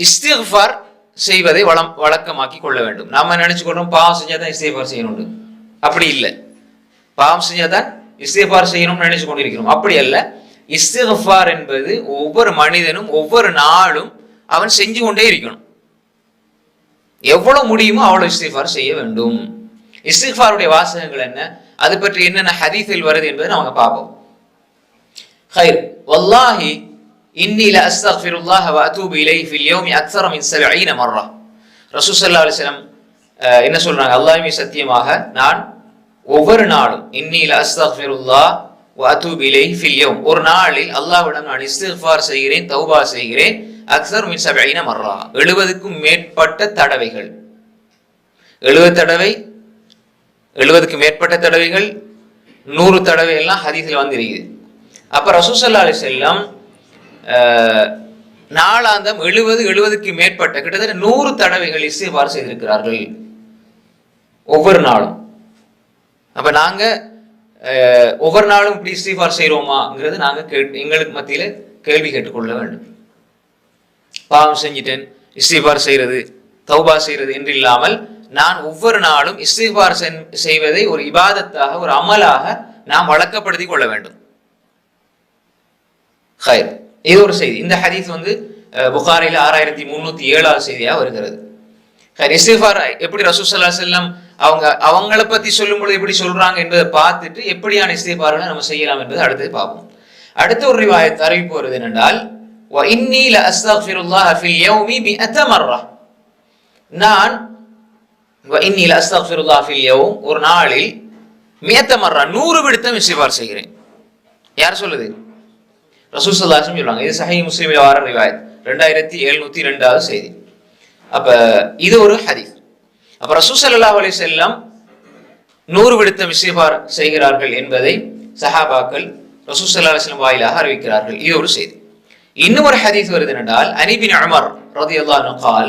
இஸ்திக்ஃபார் செய்வதை வழக்கமாக்கி கொள்ள வேண்டும். நாம நினைச்சுக்கொள்றோம் பாவம் செஞ்சாதான் இஸ்திக்ஃபார் செய்யணும். அப்படி இல்லை. பாவம் செஞ்சாதான் இஸ்திக்ஃபார் செய்யணும்னு நினைச்சு கொண்டிருக்கிறோம். அப்படி அல்ல. இஸ்திக்ஃபார் என்பது ஒவ்வொரு மனிதனும் ஒவ்வொரு நாளும் அவன் செஞ்சு கொண்டே இருக்கணும். எவ்வளவு முடியுமோ அவ்வளவு இஸ்திக்ஃபார் செய்ய வேண்டும். இஸ்திக்ஃபாருடைய வாசகங்கள் என்ன, அது பற்றி என்னென்ன ஹதீஸில் வருது என்பதை நாம பார்ப்போம். ஹைர் வல்லாஹி இன்னி லா அஸ்தக்ஃபிருல்லாஹ வ அதூபு இலைஹி ஃபில் யௌமி அக்ஸர மின் 70 மர்ரா. ரசூல் ஸல்லல்லாஹு அலைஹி வஸல்லம் என்ன சொல்றாங்க? அல்லாஹ்வே சத்தியமாக நான் ஒவ்வொரு நாளும் இன்னி லா அஸ்தக்ஃபிருல்லாஹ வ அதூபு இலைஹி ஃபில் யௌம், ஒரு நாளில் அல்லாஹ்விடம் நான் இஸ்திக்ஃபார் செய்கிறேன், தௌபா செய்கிறேன். அக்ஸர் மின் 70 மர்ரா, 70க்கும் மேற்பட்ட தடவைகள். 70க்கு மேற்பட்ட தடவைகள், 100 தடவை எல்லாம் ஹதீஸில் வந்திருக்குது. அப்ப ரசூல் ஸல்லல்லாஹு அலைஹி வஸல்லம் நாளாந்தம் 70க்கு மேற்பட்ட கிட்டத்தட்ட 100 தடவைகள் இஸ்திக்ஃபார் செய்திருக்கிறார்கள் ஒவ்வொரு நாளும். அப்ப நாங்க ஒவ்வொரு நாளும் இப்படி இஸ்திக்ஃபார் செய்யறோமாங்கிறது நாங்க எங்களுக்கு மத்தியில கேள்வி கேட்டுக்கொள்ள வேண்டும். பாவம் செஞ்சிட்டேன் இஸ்திக்ஃபார் செய்யறது, தௌபா செய்யறது என்று இல்லாமல் நான் ஒவ்வொரு நாளும் இஸ்திக்ஃபார் செய்வதை ஒரு இபாதத்தாக, ஒரு அமலாக நாம் வழக்கப்படுத்தி கொள்ள வேண்டும். ஹைர், இது ஒரு செய்தி. இந்த ஹதீஸ் புகாரில 6307 செய்தியா வருகிறது. இஸ்திக்ஃபார் எப்படி ரசூல் ஸல்லல்லாஹு அலைஹி வஸல்லம் அவங்கள பத்தி சொல்லும் பொழுது எப்படி சொல்றாங்க என்பதை பார்த்துட்டு எப்படியான இஸ்திக்ஃபார்களை நம்ம செய்யலாம் என்பதை அடுத்து பார்ப்போம். அடுத்த ஒரு ரிவாயத் அறிவிப்பு வருது என்னென்றால், வ இன்னி லா அஸ்தக்ஃபிருல்லாஹ ஃபில் யௌமி 100 மர்ரா, நான் வ இன்னி லா அஸ்தக்ஃபிருல்லாஹ ஃபில் யௌம், ஒரு நாளில் 100 மர்ரா 100 விடுத்தம் இஸ்திக்ஃபார் செய்கிறேன். யார் சொல்லுது? ரசூல் ஸல்லல்லாஹு அலைஹி வஸல்லம் சொல்றாங்க. இது சஹீஹ் முஸ்லிமில் வர ரிவாயத் 2702வது செய்தி. அப்ப இது ஒரு ஹதீஸ். அப்ப ரசூல் ஸல்லல்லாஹு அலைஹி வஸல்லம் 100 விடுத்தம் இஸ்திக்ஃபார் செய்கிறார்கள் என்பதை சஹாபாக்கள் ரசூல் ஸல்லல்லாஹு அலைஹி வஸல்லம் வாயிலாக அறிவிக்கிறார்கள். இது ஒரு செய்தி. இன்னும் ஒரு ஹதீஸ் வருது என்றால், அனி பின் உமர் ரலியல்லாஹு அன்ஹு قال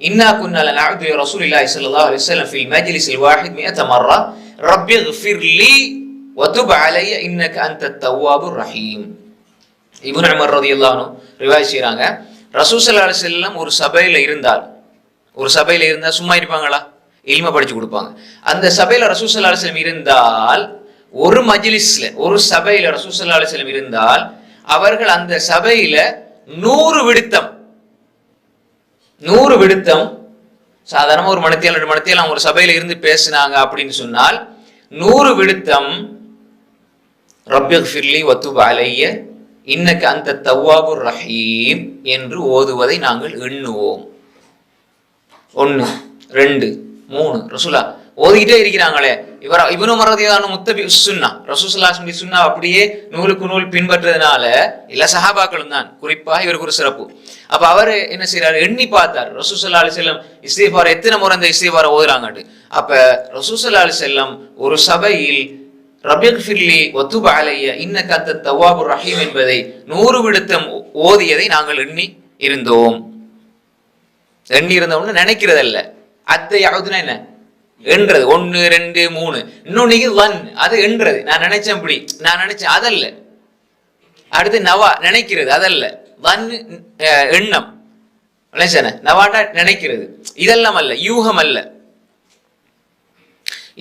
இன்னா குன்னா லனஅது ரசூலுல்லாஹி ஸல்லல்லாஹு அலைஹி வஸல்லம் ஃபில் மஜ்லிஸில் வாஹித் 100 மர்ரா ரப்பி இக்ஃபிர் லீ வ துப் அலைய இன்னக அன்தத் தவ்வாபுர் ரஹீம். இப்னு உமர் ரலியல்லாஹு அன்ஹு ரிவாயத் செய்றாங்க, ரசூல் ஸல்லல்லாஹு அலைஹி வஸல்லம் ஒரு சபையில இருந்தால் சும்மா இருப்பாங்களா? இல்ம படிச்சு கொடுப்பாங்க. அந்த சபையில ரசூல் ஸல்லல்லாஹு அலைஹி வஸல்லம் இருந்தால், ஒரு மஜ்லிஸ்ல, ஒரு சபையில ரசூல் ஸல்லல்லாஹு அலைஹி வஸல்லம் இருந்தால், அவர்கள் அந்த சபையில 100 விடுத்தம் சாதாரணமா ஒரு மணித்தியால் 2 மணித்தியால் அவங்க ஒரு சபையில இருந்து பேசினாங்க அப்படின்னு சொன்னால் 100 விடுத்தம் ரப்பிக்ஃபிர் லீ வ துப் அலைய இன்னக அன்தத் தவ்வாபுர் ரஹீம் என்று ஓதுவதை நாங்கள் எண்ணுவோம். 1 2 3 ரசூலா ஓதிக்கிட்டே இருக்கிறாங்களே. இப்னு உமர் ரலியல்லாஹு அன்ஹு முத்தபி சுன்னா, ரசூல் ஸல்லல்லாஹு அலைஹி வஸல்லம் சுன்னா அப்படியே 100க்கு 100 பின்பற்றதுனால எல்லா சஹாபாக்களும் தான், குறிப்பாக இவருக்கு ஒரு சிறப்பு. அப்ப அவர் என்ன செய்யறாரு, எண்ணி பார்த்தார் ரசூல் ஸல்லல்லாஹு அலைஹி வஸல்லம் இஸ்திக்ஃபார் எத்தனை முறை இந்த இஸ்திக்ஃபார் ஓதுறாங்கட்டு. அப்ப ரசூல் ஸல்லல்லாஹு அலைஹி வஸல்லம் ஒரு சபையில் ரப்பிக்ஃபிர் லீ வ துப் அலைய இன்னக அன்தத் தவ்வாபுர் ரஹீம் என்பதை 100 விடுத்தம் ஓதியதை நாங்கள் எண்ணி இருந்தோம்னு நினைக்கிறதல்ல. அத்தை யாவுதுன்னா என்ன? எண்றது. 1 2 3. இன்னொன்னு வன், அது எண்றது. நான் நினைச்சேன் அதல்ல. அடுத்து நவா, நினைக்கிறது, அதல்ல. வன் எண்ணம், நவாட்டா நினைக்கிறது, இதெல்லாம் அல்ல, யூகம் அல்ல.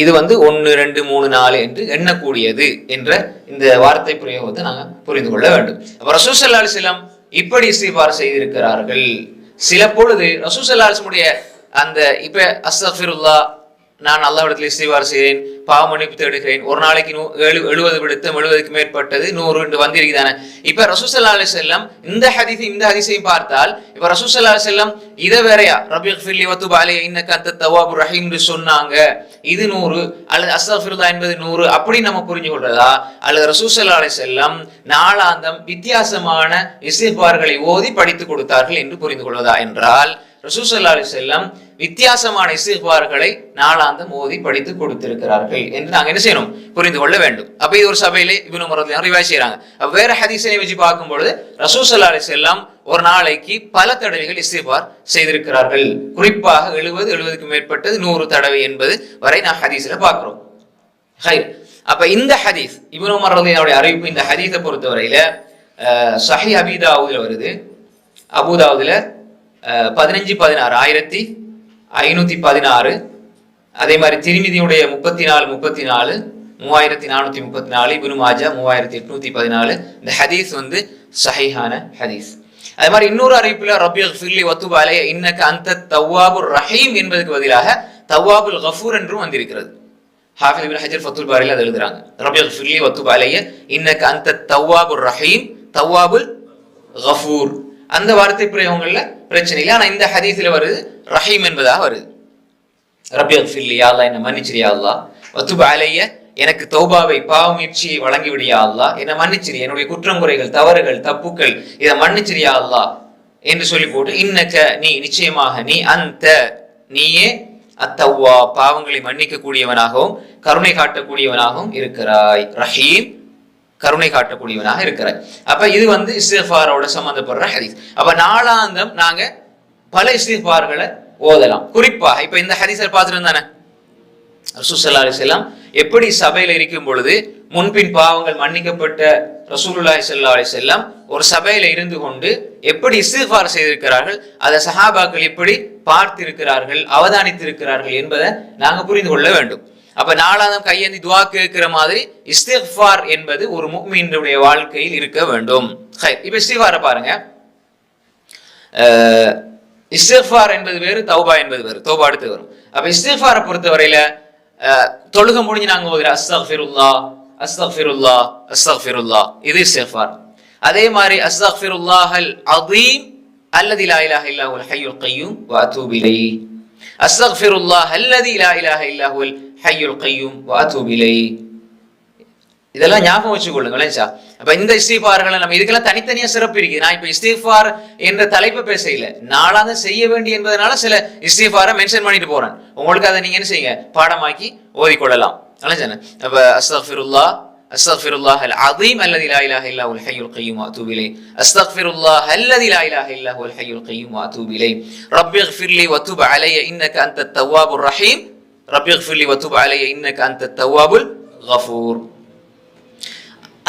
இது 1 2 3 4 என்று எண்ணக்கூடியது என்ற இந்த வார்த்தை பிரயோகத்தை நாங்கள் புரிந்து கொள்ள வேண்டும். அப்ப ரசூல் ஸல்லல்லாஹு அலைஹி வஸல்லம் இப்படி இஸ்திக்ஃபார் செய்திருக்கிறார்கள். சில பொழுது ரசூல் ஸல்லல்லாஹு அலைஹி வஸல்லம் அந்த இப்ப அஸ்தக்ஃபிருல்லாஹ், நான் அல்லாஹ்விடத்தில் இஸ்திக்ஃபார் செய்கிறேன், பாவ மன்னிப்பு தேடுகிறேன், ஒரு நாளைக்கு 70 விடுத்தம் 70க்கு மேற்பட்டது 100 என்று வந்திருக்குதானே. இப்ப ரசூல் ஸல்லல்லாஹு அலைஹி வஸல்லம் இந்த ஹதீஸையும் பார்த்தால், இப்ப ரசூல் ஸல்லல்லாஹு அலைஹி வஸல்லம் இதை வேறையா ரப்பிக்ஃபிர் லீ வ துப் அலைய இன்னக அன்தத் தவ்வாபுர் ரஹீம் என்று சொன்னாங்க, இது 100 அல்லது அஸ்தக்ஃபிருல்லாஹ் என்பது 100 அப்படி நம்ம புரிஞ்சு கொள்றதா, அல்லது ரசூல் ஸல்லல்லாஹு அலைஹி வஸல்லம் நாளாந்தம் வித்தியாசமான இஸ்திக்ஃபார்களை ஓதி படித்துக் கொடுத்தார்கள் என்று புரிந்து கொள்வதா என்றால், ரசூல் ஸல்லல்லாஹு அலைஹி வஸல்லம் வித்தியாசமான இஸ்திக்ஃபார்களை நாளாந்தம் ஓதி படித்து கொடுத்திருக்கிறார்கள் என்று நாங்க என்ன செய்யணும், புரிந்து கொள்ள வேண்டும். அப்ப இது ஒரு சபையிலே இப்னு உமர் ரலியல்லாஹு அன்ஹு ரிவாயத் செய்றாங்க. வேற ஹதீஸை வச்சு பார்க்கும் பொழுது ரசூல் ஸல்லல்லாஹு அலைஹி வஸல்லம் ஒரு நாளைக்கு பல தடவைகள் இஸ்திக்ஃபார் செய்திருக்கிறார்கள். குறிப்பாக 70க்கு மேற்பட்டது 100 தடவை என்பது வரை நான் ஹதீஸ்ல பார்க்கிறோம். அப்ப இந்த ஹதீஸ் இப்னு உமர் ரலியல்லாஹு அன்ஹு அறிவிப்பு, இந்த ஹதீஸை பொறுத்தவரையில சஹீஹ் அபீ தாவூதுல வருது, அபூ தாவூதுல 1516 1516. அதே மாதிரி திருமிதியுடைய 34 3434, இப்னு மாஜா 3814. இந்த ஹதீஸ் வந்து சஹீஹான ஹதீஸ். அதே மாதிரி இன்னொரு அறிவிப்புல ரப்பிக்ஃபிர்லி வத்துப் அலைய இன்னக அன்த தவ்வாபுர் ரஹீம் என்பதற்கு பதிலாக தவ்வாபுல் கஃபூர் என்றும் வந்திருக்கிறது. ஹாஃபிஸ் இப்னு ஹஜர் ஃபத்துல் பாரில அதை எழுதுறாங்க. ரப்பிக்ஃபிர்லி வத்துப் அலைய இன்னக அன்த தவ்வாபுர் ரஹீம் தவ்வாபுல் கஃபூர். அந்த வார்த்தை பிரயோகங்கள்ல பிரச்சனை இல்லை. ஆனா இந்த ஹதீஸ்ல வருது ரஹீம் என்பதாக வருது. ரப்பிக்ஃபிர்லி, யா அல்லாஹ் என்னை மன்னிச்சிரு யா அல்லாஹ், வத்துப் அலைய எனக்கு தௌபாவை பாவமுயற்சியை வழங்கிவிடியா அல்லாஹ், என்னை மன்னிச்சிரு, என்னுடைய குற்றம் குறைகள் தவறுகள் தப்புக்கள் இதை மன்னிச்சிரியா அல்லாஹ் என்று சொல்லி போட்டு இன்னக்க நீ நிச்சயமாக நீ அந்த நீயே அத்தவ்வா பாவங்களை மன்னிக்க கூடியவனாகவும் கருணை காட்டக்கூடியவனாகவும் இருக்கிறாய். ரஹீம் கருணை காட்டக்கூடியவனாக இருக்கிறாய். அப்ப இது வந்து இஸ்திக்ஃபாரோட சம்பந்தப்படுற ஹதீஸ். அப்ப நாளாந்தம் நாங்க பல இஸ்திக்ஃபார்களை ஓதலாம். குறிப்பாக இப்ப இந்த ஹதீஸை பார்த்துட்டு தானே ரசூல் ஸல்லல்லாஹு அலைஹி வஸல்லம் எப்படி சபையில இருக்கும் பொழுது முன்பின் பாவங்கள் மன்னிக்கப்பட்ட ரசூலுல்லாஹி ஸல்லல்லாஹு அலைஹி வஸல்லம் ஒரு சபையில இருந்து கொண்டு எப்படி இஸ்திக்ஃபார் செய்திருக்கிறார்கள், அதை சஹாபாக்கள் எப்படி பார்த்திருக்கிறார்கள் அவதானித்திருக்கிறார்கள் என்பதை நாங்க புரிந்து கொள்ள வேண்டும். அப்ப நாளாந்தம் கையேந்தி துஆ கேட்கிற மாதிரி இஸ்திக்ஃபார் என்பது ஒரு முஃமினுடைய வாழ்க்கையில் இருக்க வேண்டும். இப்ப இஸ்திக்ஃபாரை பாருங்க. இஸ்திக்ஃபார் என்பது வேறு, தௌபா என்பது வேறு. தௌபா அடுத்து வரும். அப்ப இஸ்திக்ஃபாரை பொறுத்தவரையில தொழுக முடிஞ்சு நாங்க ஓதுற அஸ்தக்ஃபிருல்லாஹ் அஸ்தக்ஃபிருல்லாஹ் அஸ்தக்ஃபிருல்லாஹ் இது இஸ்திக்ஃபார். அதே மாதிரி அஸ்தக்ஃபிருல்லாஹல் அஸீம் அல்லதி லா இலாஹ இல்லா ஹுவல் ஹய்யுல் கய்யூம் வ அதூபு இலைஹி. அஸ்தக்ஃபிருல்லாஹ் அல்லதி லா இலாஹ இல்லா ஹுவல் ஹய்யுல் கய்யூம் வ அதூபு இலைஹி. இதெல்லாம் ஞாபகம் வச்சுக்கொள்ளுங்களேன் சார். அப்ப இந்த இஸ்திக்ஃபார்களை நம்ம இதுக்கெல்லாம் தனித்தனியா சிறப்பு இருக்கு. நான் இப்ப இஸ்திக்ஃபார் என்ற தலைப்பை பேச இல்லை, நாளாக செய்ய வேண்டி என்பதனால சில இஸ்திக்ஃபாரை மென்ஷன் பண்ணிட்டு போறேன். உங்களுக்கு அதை நீங்க என்ன செய்யுங்க, பாடமாக்கி ஓதிக்கொள்ளலாம். அப்ப அஸ்தக்ஃபிருல்லாஹ் அஸ்தக்ஃபிருல்லாஹல் அஸீம் அல்லதி லா இலாஹ இல்லா ஹுவல் ஹய்யுல் கய்யூம் வ அதூபு இலைஹி. அஸ்தக்ஃபிருல்லாஹ் அல்லதி லா இலாஹ இல்லா ஹுவல் ஹய்யுல் கய்யூம் வ அதூபு இலைஹி. ரப்பிக்ஃபிர்லி வதுப் அலைய இன்னக அன்தத் தவ்வாபுர் ரஹீம். ரப்பிக்ஃபிர்லி வதுப் அலைய இன்னக அன்தத் தவ்வாபுல் கஃபூர்.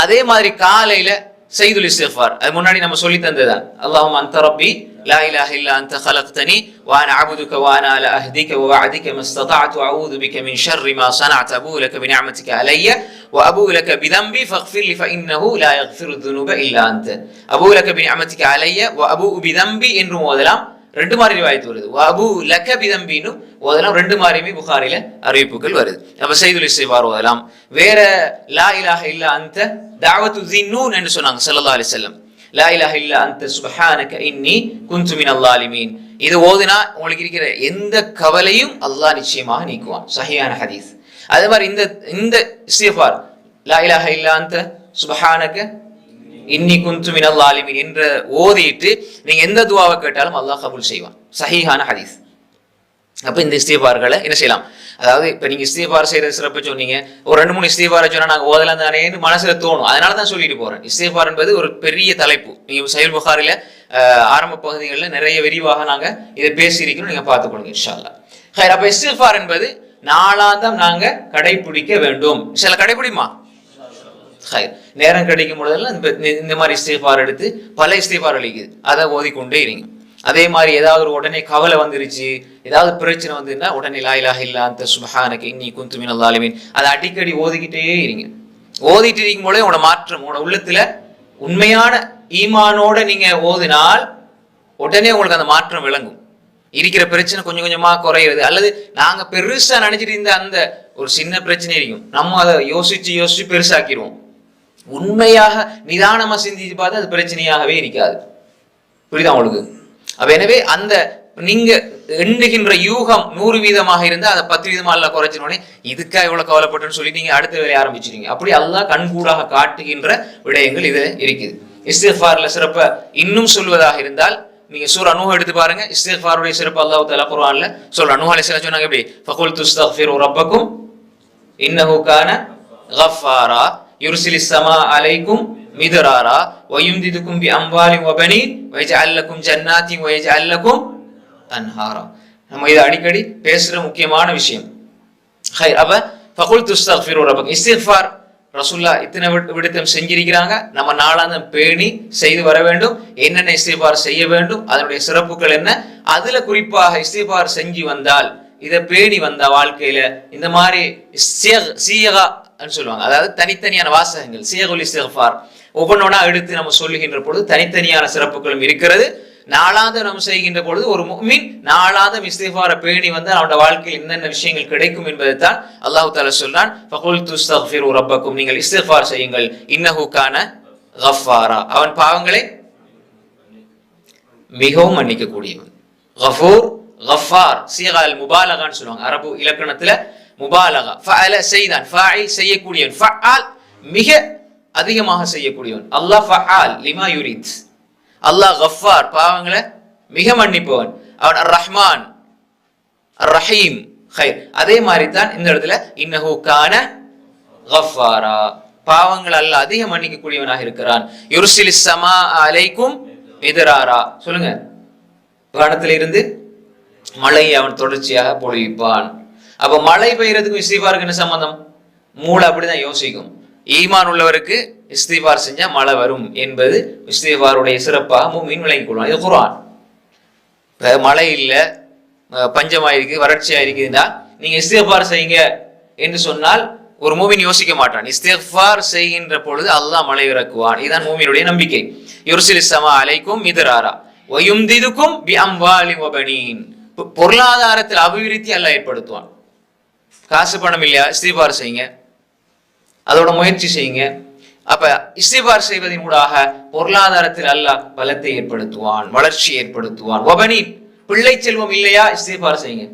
அதே மாதிரி காலையில செய்துல் இஸ்திக்ஃபார், அது முன்னாடி நம்ம சொல்லி தந்ததுதான். அல்லாஹும்ம அன்த ரப்பி லா இலாஹ இல்லா அன்த خلقتني وانا اعبدك وانا على عهدك ووعدك ما استطعت واعوذ بك من شر ما صنعت ابوء لك بنعمتك علي وابوء لك بذنبي فاغفر لي فانه لا يغفر الذنوب الا انت. ابوء لك بنعمتك علي وابوء بذنبي என்று ஓதலாம். ரெண்டு மாதிரி ரிவாயத் வருது. வஅபூ லக பிதம்பினு ஓதலாம். ரெண்டு மாதிரியுமே புகாரில அறிவிப்புகள் வருது. அப்ப செய்துல் இஸ்திக்ஃபார் ஓதலாம். வேற லா இலாஹ இல்லா அன்த தஅவத்து ஸின்னூன் என்று சொன்னாங்க ஸல்லல்லாஹு அலைஹி வஸல்லம். லா இலாஹ இல்லா அன்த சுப்ஹானக இன்னி குன்து மினல் ஸாலிமீன். இது ஓதினா உங்களுக்கு இருக்கிற எந்த கவலையும் அல்லாஹ் நிச்சயமாக நீக்குவான். சஹீஹான ஹதீஸ். அதே மாதிரி இந்த இஸ்திக்ஃபார் லா இலாஹ இல்லா அன்த சுப்ஹானக இன்னி குன்து மினல் ஸாலிமீன் என்ற ஓதிட்டு நீங்க எந்த துஆவை கேட்டாலும் அல்லாஹ் கபூல் செய்வான். சஹீஹான ஹதீஸ். அப்ப இந்த இஸ்திக்ஃபார்களை என்ன செய்யலாம், அதாவது இப்ப நீங்க இஸ்திக்ஃபார் செய்யறது சிறப்பு சொன்னீங்க, ஒரு 2-3 இஸ்திக்ஃபாரை சொன்னா நாங்க ஓதலாம் தானேன்னு மனசுல தோணும். அதனாலதான் சொல்லிட்டு போறேன். இஸ்திக்ஃபார் என்பது ஒரு பெரிய தலைப்பு. நீங்க சஹீஹ் புகாரில ஆரம்ப பகுதிகளில் நிறைய விரிவாக நாங்க இதை பேசியிருக்கிறோம், நீங்க பார்த்துக்கொள்ளுங்க இன்ஷா அல்லாஹ். அப்ப இஸ்திக்ஃபார் என்பது நாளாந்தம் நாங்க கடைபிடிக்க வேண்டும். சில கடைபிடிமா நேரம் கிடைக்கும் பொழுதெல்லாம் இந்த மாதிரி இஸ்திக்ஃபார் எடுத்து பல இஸ்திக்ஃபார் அளிக்குது, அதை ஓதிக்கொண்டே இருங்க. அதே மாதிரி ஏதாவது ஒரு உடனே கவலை வந்துருச்சு, ஏதாவது பிரச்சனை வந்துன்னா உடனே லா இலாஹ இல்லா அன்த சுப்ஹானக இன்னி குன்து மினல் ஸாலிமீன் அதை அடிக்கடி ஓதிக்கிட்டே இருங்க. ஓதிட்டு இருக்கும் போதே உங்களோட மாற்றம், உங்களோட உள்ளத்துல உண்மையான ஈமானோட நீங்க ஓதினால் உடனே உங்களுக்கு அந்த மாற்றம் விளங்கும். இருக்கிற பிரச்சனை கொஞ்சம் கொஞ்சமா குறையிறது. அல்லது நாங்க பெருசா நினைச்சிட்டு இருந்த அந்த ஒரு சின்ன பிரச்சனை இருக்கும், நம்ம அதை யோசிச்சு பெருசாக்கிடுவோம். உண்மையாக நிதானமா சிந்திச்சு பார்த்து அது பிரச்சனையாகவே இருக்காது. புரியுதா உங்களுக்கு? அப்ப எனவே அந்த நீங்க எண்ணுகின்ற யூகம் 100% இருந்தா அதை 10% அல்ல குறைச்சினோடனே இதுக்கா இவ்வளவு கவலைப்பட்டுன்னு சொல்லி நீங்க அடுத்த வேலையை ஆரம்பிச்சிருங்க. அப்படி அல்லாஹ் கண்கூடாக காட்டுகின்ற விடயங்கள் இதுல இருக்குது. இஸ்திக்ஃபார்ல சிறப்ப இன்னும் சொல்வதாக இருந்தால் நீங்க சூரா நூஹ் எடுத்து பாருங்க. இஸ்திக்ஃபாருடைய சிறப்பு அல்லாஹ் தஆலா குர்ஆன்ல சொல்றான். நூஹ் அலைஹிஸ்ஸலாம் சொன்னாங்க எப்படி, ஃபகுல் துஸ்தக்ஃபிரு ரப்பக்கும் இன்னஹு கான கஃபாரா யுர்சிலிஸ் ஸமா அலைக்கும் மிதராரா வயும்திதுக்கும் பி அம்வாலின் வபனீன் வயஜஅல் லக்கும் ஜன்னாத்தின் வயஜஅல் லக்கும் அன்ஹாரா. நம்ம இதை அடிக்கடி பேசுற முக்கியமான விஷயம். அப்ப ஃபகுல் துஸ்தக்ஃபிரு ரப்பக்கும் இஸ்திக்ஃபார் ரசூல்லா இத்தனை விடுத்தம் செஞ்சிருக்கிறாங்க, நம்ம நாளாந்தம் பேணி செய்து வர வேண்டும். என்னென்ன இஸ்திக்பார் செய்ய வேண்டும், அதனுடைய சிறப்புகள் என்ன, அதுல குறிப்பாக இஸ்திக்பார் செஞ்சு வந்தால், இதை பேணி வந்த வாழ்க்கையில இந்த மாதிரி சீகா சொல்லுவாங்க, அதாவது தனித்தனியான வாசகங்கள், சீகுல் இஸ்திக்பார் ஒவ்வொன்றா எடுத்து நம்ம சொல்லுகின்ற பொழுது தனித்தனியான சிறப்புகளும் இருக்கிறது. நாளாந்தம் நம்ம செய்கின்ற பொழுது ஒரு முஃமின் நாளாந்தம் இஸ்திக்பாரை பேணி வந்து அவனோட வாழ்க்கையில் என்னென்ன விஷயங்கள் கிடைக்கும் என்பதை தான் அல்லாஹ் தஆலா சொல்றான். ஃபகுல்து அஸ்தக்ஃபிரு ரப்பக்கும், நீங்கள் இஸ்திக்பார் செய்யுங்கள், இன்னஹு கான கஃபாரா, அவன் பாவங்களை மிகவும் மன்னிக்க கூடியவன். கஃபூர் கஃபார் சீகால் முபாலகான்னு சொல்லுவாங்க அரபு இலக்கணத்துல. முபாலகா ஃபஅல செய்தான், ஃபாயில் செய்யக்கூடியவன், ஃபஅல் மிக அதிகமாக செய்யக்கூடியவன். அல்லாஹ் ஃபஅல் லிமா யுரித். அல்லாஹ் கஃபார் பாவங்களை மிக மன்னிப்பவன். அவன் அர் ரஹ்மான் அர் ரஹீம். அதே மாதிரி தான் இந்த இடத்துல இன்னஹு கான கஃபாரா, பாவங்கள் அல்லாஹ் அதிக மன்னிக்க கூடியவனாக இருக்கிறான். யுர்சிலிஸ் ஸமா அலைக்கும் மிதராரா, சொல்லுங்க, வானத்திலிருந்து மழையை அவன் தொடர்ச்சியாக பொழிவிப்பான். அப்ப மழை பெய்யறதுக்கும் இஸ்திக்பாருக்கு என்ன சம்பந்தம்? மூளை அப்படிதான் யோசிக்கும். ஈமான் உள்ளவருக்கு இஸ்திக்பார் செஞ்சா மழை வரும் என்பது இஸ்திக்பாருடைய சிறப்பாக முஃமின் விளங்கிக் கொள்வான். இது குர்ஆன். மழை இல்ல, பஞ்சமாயிருக்கு, வறட்சியா இருக்குதுன்னா நீங்க இஸ்திக்பார் செய்யுங்க என்று சொன்னால் ஒரு முஃமின் யோசிக்க மாட்டான். இஸ்திக்பார் செய்கின்ற பொழுது அல்லாஹ் மழை இறக்குவான். இதுதான் முஃமினுடைய நம்பிக்கை. யுர்சிலிஸ் ஸமா அலைக்கும் மிதராரா வ யும்திதுக்கும் பி அம்வாலின் வ பனீன், பொருளாதாரத்தில் அபிவிருத்தி அல்லாஹ் ஏற்படுத்துவான். காசு பணம் இல்லையா, இஸ்திக்பார் செய்யுங்க, அதோட முயற்சி செய்யுங்க. அப்ப இஸ்திக்பார் செய்வதன் ஊடாக பொருளாதாரத்தில் அல்லாஹ் பலத்தை ஏற்படுத்துவான், வளர்ச்சி ஏற்படுத்துவான். வபனீன், பிள்ளை செல்வம் இல்லையா, இஸ்திக்பார் செய்யுங்க.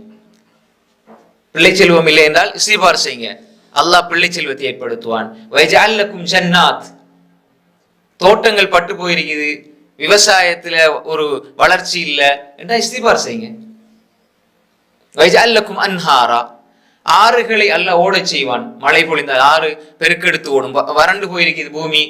பிள்ளை செல்வம் இல்லை என்றால் இஸ்திக்பார் செய்யுங்க, அல்லாஹ் பிள்ளை செல்வத்தை ஏற்படுத்துவான். வயஜஅல் லக்கும் ஜன்னாத், தோட்டங்கள் பட்டு போயிருக்குது, விவசாயத்துல ஒரு வளர்ச்சி இல்லை என்றால் இஸ்திக்பார் செய்யுங்க. வயஜஅல் லக்கும் அன்ஹாரா, ஆறுகளை அல்லாஹ் ஓட செய்வான். மழை பொழிந்தால் ஆறு பெருக்கெடுத்து ஓடும். வறண்டு போயிருக்குது பூமி,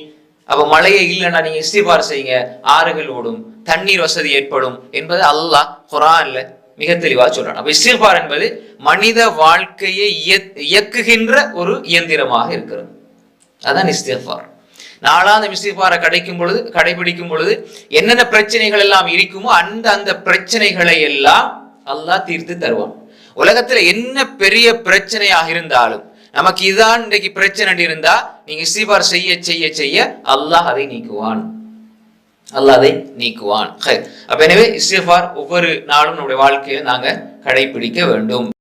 அப்ப மழையே இல்லைன்னா நீங்க இஸ்திக்பார் செய்யுங்க, ஆறுகள் ஓடும், தண்ணீர் வசதி ஏற்படும் என்பது அல்லாஹ் குர்ஆன்ல மிக தெளிவாக சொல்றான். அப்ப இஸ்திக்பார் என்பது மனித வாழ்க்கையை இயக்குகின்ற ஒரு இயந்திரமாக இருக்கிறது. அதான் இஸ்திக்பார். நாளாந்தம் இஸ்திக்பாரை கடைபிடிக்கும் பொழுது என்னென்ன பிரச்சனைகள் எல்லாம் இருக்குமோ அந்த பிரச்சனைகளை எல்லாம் அல்லாஹ் தீர்த்து தருவான். உலகத்துல என்ன பெரிய பிரச்சனையாக இருந்தாலும், நமக்கு இதான் இன்றைக்கு பிரச்சனை இருந்தா நீங்க இஸ்திக்பார் செய்ய செய்ய செய்ய அல்லாஹ் அதை நீக்குவான். அப்ப எனவே இஸ்திக்பார் ஒவ்வொரு நாளும் நம்முடைய வாழ்க்கையில நாங்க கடைபிடிக்க வேண்டும்.